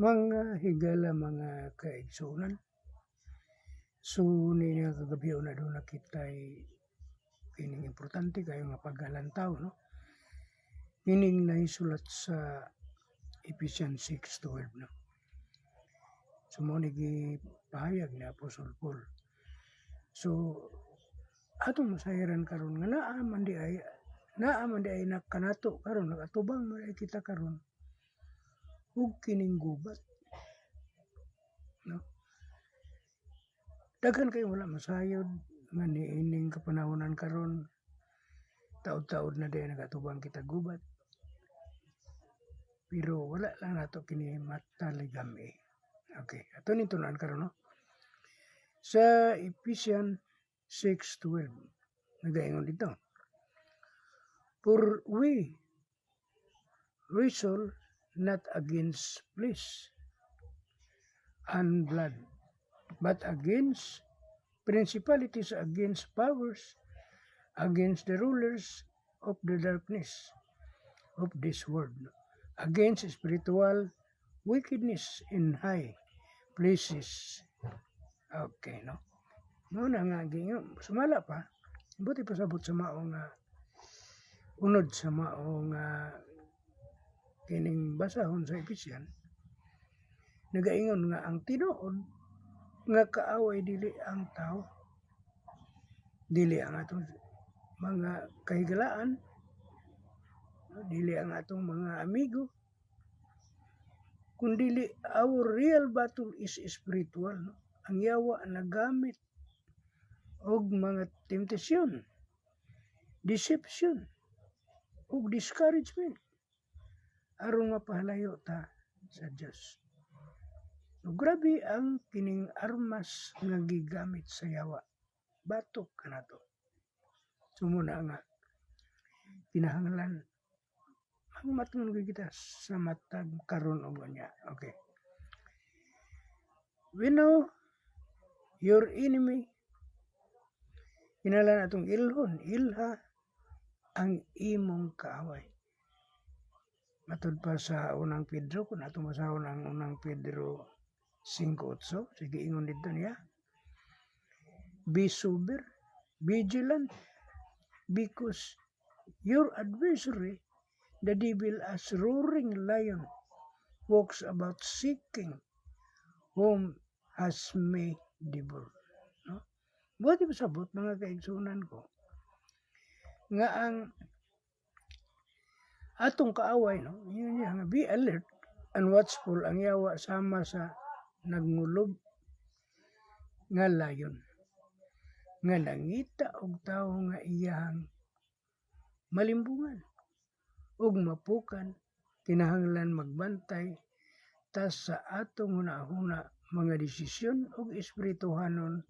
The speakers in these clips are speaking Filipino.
Mga higala mga kaigsunan. So niya kagabi na doon nakitay kining importante kayo nga paggalantaw, no? Kining naisulat sa Ephesians 6:12, no? So mo pahayag ni Apostol Paul. So atong masayaran karon nga naaman di ay nakanato karon nagatubang man ay kita karon ug kining gubat, no? Daghan kayo wala masayod nga niining kapanahonan karon taud-taud na day nagatubang kita gubat. Pero wala lang nato kini mataligami. Okay, ato ni tunan karon, no? Sa Ephesians 6:12 nagaingon dito. For we wrestle not against flesh and blood, but against principalities, against powers, against the rulers of the darkness of this world, against spiritual wickedness in high places. Okay, no? Muna nga, sumala pa, buti pa sabot sa maong unod sa maong kining basahon sa Ephesians, nagaingon nga ang tinuod nga kaaway dili ang tao, dili ang atong mga kahigalaan, dili ang atong mga amigo, kundili our real battle is spiritual, no? Ang yawa nagamit og mga temptasyon, deception, ug discouragement aron mapahalayo ta sa Dios. So, grabe ang kining armas nga gigamit sa yawa. Batok kanato. Sumuna nga kinahanglan ang matulog kita sa matag karon og niya. Okay. We know your enemy. Kinahanglan atong ilha ang imong kaaway. Matud pa sa unang Pedro, kung atong masahon ang unang Pedro 5:8, sige ingon dito niya. Be sober, vigilant, because your adversary, the devil, as roaring lion, walks about seeking whom has may devour. No? Buti pa sabot mga kaigsunan ko nga ang atong kaaway, no? Yun nga, be alert and watchful ang yawa sama sa nagngulog nga layon nga nangita og tawo nga iyang malimbungan ug mapukan. Kinahanglan magbantay ta sa atong hunahuna mga desisyon ug espirituhanon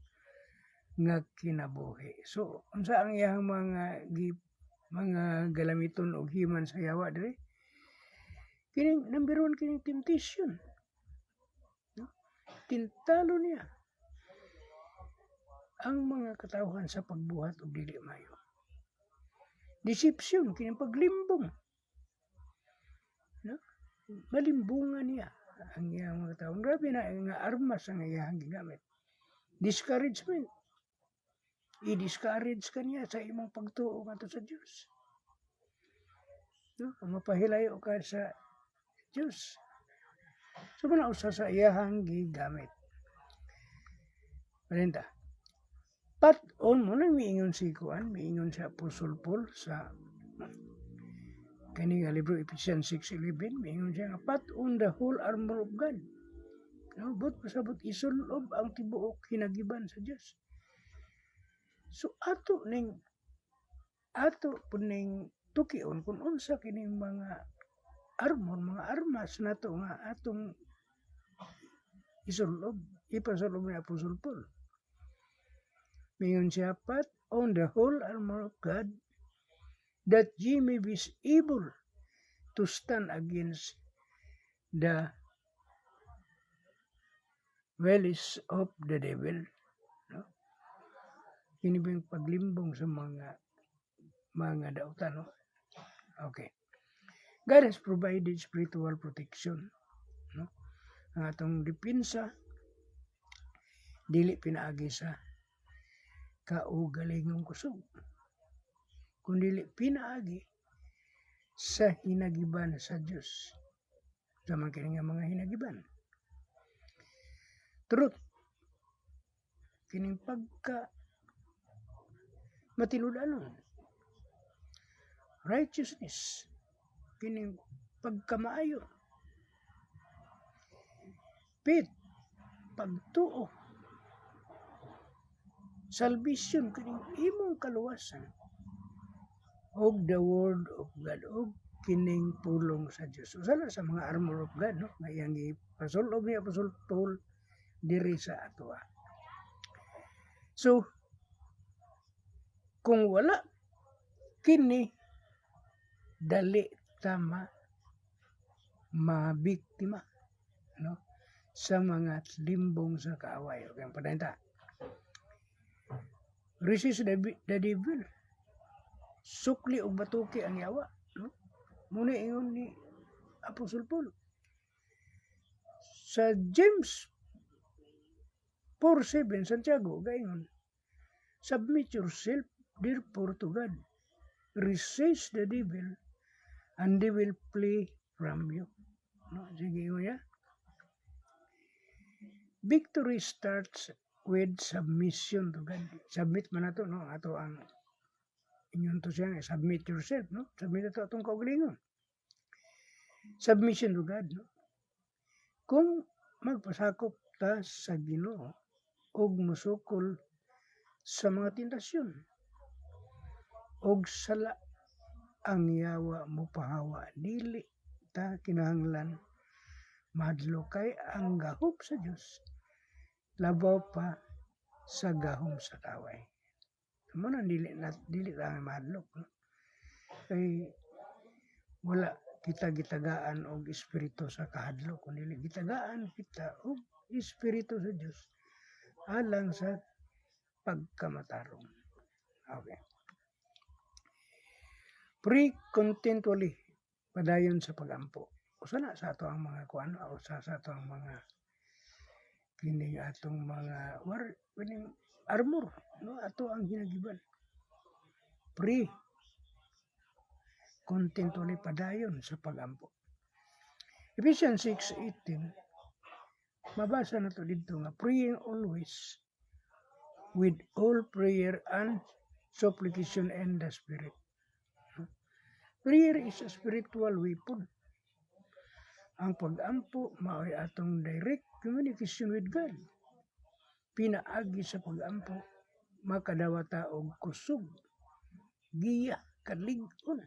nga kinabuhi. So unsa ang iyang mga galamiton og himan sa yawa dire? Kining number 1 kining temptation, no? Tintalo niya ang mga katawhan sa pagbuhat og dili maayo. Deception, kining paglimbong, no? Malimbungan niya ang iyang mga tao. Grabe na nga armas ang iyang gigamit. Discouragement, i-discourage ka niya sa imong pagtuo ngadto sa Dios, no? Mapahilayo ka sa Dios. So muna usa sa iyang gigamit. Parinta. Pat on mo na miingon si Apostol Paul sa kaning libro Ephesians 6:11, miingon siya nga pat on the whole armor of God. No, but pasabot isulob ang tibuok hinagiban sa Dios. So ato puning tukion kung unsa kining mga armor, mga armas nato nga atong isulob, ipasulob ni Apostol Paul. Mingon siya, pat on the whole armor of God, that ye may be able to stand against the wiles of the devil. No? Kini ba yung paglimbong sa mga dautan, no? Okay. God has provided spiritual protection, no? ang atong depensa dili pinaagi sa kaugalingong kusog, kundi pinaagi sa hinagiban sa Dios. Sa kini nga mga hinagiban. Truth, kining pagka matinud-anon. Righteousness, kining pagkamaayo. Faith, pagtuo. Salvation, kining imong kaluwasan. Og the word of God, og kining pulong sa Dios. Usala sa mga armor of God, no? Ngayang ipasulob ni Apostol Paul diri sa ato. So, kung wala kini, dali tama mabiktima, no? Sa mga limbong sa kaaway. Okay, ang padayta. Resist the devil. Sukli o batuki ang yawa, no? Muna ingon ni Apostol Paul. Sa James 4:7, Santiago, gaingon, submit yourself therefore to God. Resist the devil and they will flee from you. No? Sige mo ya. Victory starts with submission to God. Submit man nato, no? Ato ang inyon to siya, submit yourself, no? Submit nato atong kaugalingon. Submission to God, no? Kung magpasakop ta sa Ginoo og musukol sa mga tentasyon og sala ang yawa mo pahawa, dili ta kinahanglan madlo kay ang gahom sa Dios labaw pa sa gahom sa kaway. Muna dili ta madlo, no? Kay wala kita gitagaan og espiritu sa kahadlok, kundi gitagaan kita og espiritu sa Dios alang sa pagkamatarong. Okay. Pray continually padayon sa pagampo. Usa na sa ato ang mga kuan o sa ato ang mga kining atong mga kining armor, no? Ato ang ginagiban. Pray continually padayon sa pagampo. Ephesians 6:18, mabasa na to dito nga, praying always with all prayer and supplication in the Spirit. Prayer is a spiritual weapon. Ang pagampo mao'y atong direct communication with God. Pinaagi sa pagampo, makadawata og kusog, giya, kalig-on,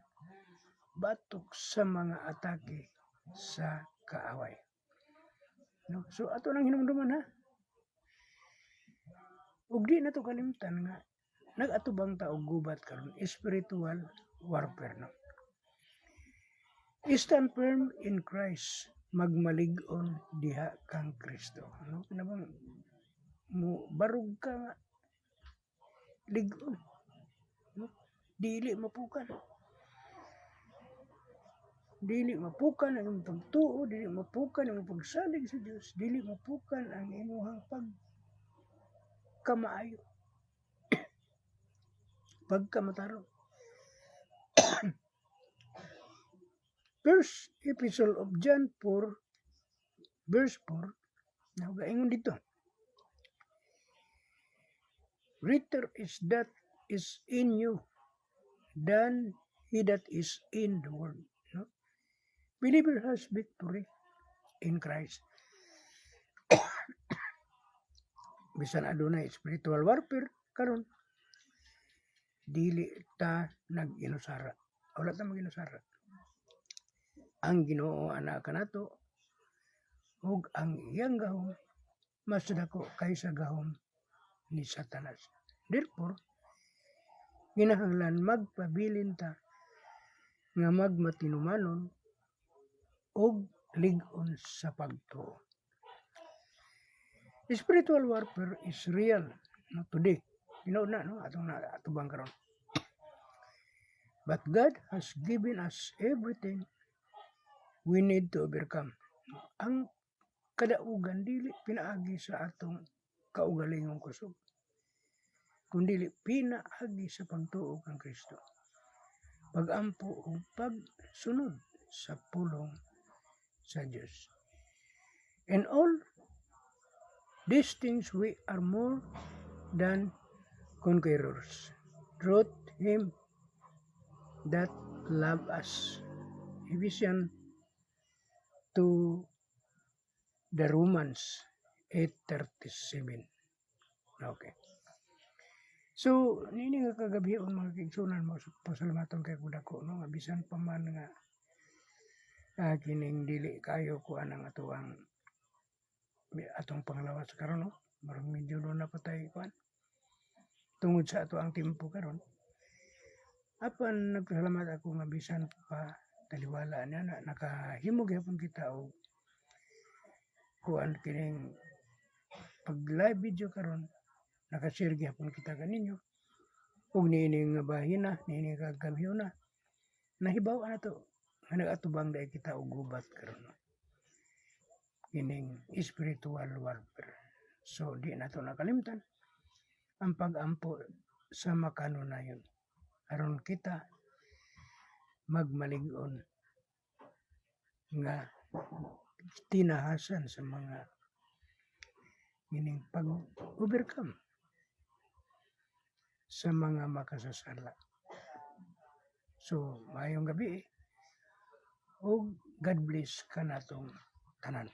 batok sa mga atake sa kaaway. No? So ato nang hinumduman, ha? Ug di na to kalimtan nga nagatubang ta og gubat karon spiritual warfare, no? Stand firm in Christ, magmalig-on diha kang Kristo, no? Kinabang mo barug ka nga lig-on, no? Dili mapukan ang imong pagtuo, dili mapukan ang imong pagsalig sa Dios, dili mapukan ang imong pagkamaayo, pagkamatarong. First Epistle of John 4, verse 4, nagaingon dito, greater is that is in you than he that is in the world. No? Believer has victory in Christ. Bisan adunay spiritual warfare karon, dili ta nag-inusara. Wala ta mag-inusara. Ang Ginoo ana kanato ug ang iyang gahom mas dako kaysa gahom ni Satanas. Therefore, kinahanglan magpabilin ta nga magmatinumanon og lig-on sa pagtuo. Spiritual warfare is real, no, today. Na, no? Atong atubang karon. But God has given us everything we need to overcome. Ang kadaugan dili pinaagi sa atong kaugalingong kusog, kundi pinaagi sa pagtuo kang Kristo, pagampo ug pagsunod sa pulong sa Dios. And all these things we are more than conquerors through Him that love us. Ephesians 2, the Romans 8:37. Okay. So, nini nga kagabion mga kaigsunan mo, pasalamaton kay kudako, no? Nga bisan pa man nga kining dili kayo kuan ang atong panglawas karon, no? Marang medyo na patay kuan. Tungod sa ato ang tempo karon. Apan nagpasalamat ako nga bisan pa taliwala niya na nakahimog gyapon kita og kuan kining pag live video karon, nakashare gyapon kita kaninyo ug niining nga bahina, niining kagabion na nahibaw na to nga nagatubang dai kita og gubat karon, kining spiritual warfare. So di nato nakalimtan ang pagampo sa makanunayon aron kita magmalig-on nga tinahasan sa mga kining pag-overcome sa mga makasasala. So, maayong gabi ug God bless kanatong tanan.